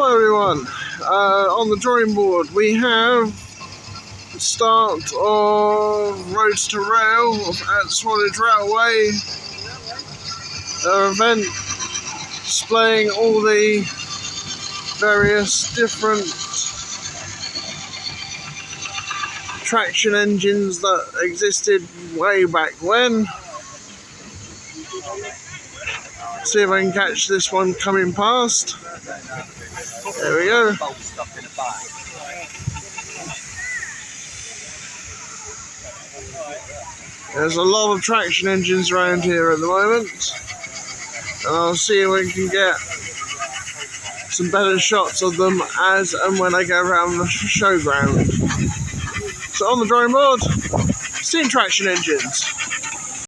Hello everyone, on the drawing board we have the start of Roads to Rail at Swanage Railway, an event displaying all the various different traction engines that existed way back when. See if I can catch this one coming past. There we go. There's a lot of traction engines around here at the moment, and I'll see if we can get some better shots of them as and when I go around the showground. So on the drawing board, steam traction engines.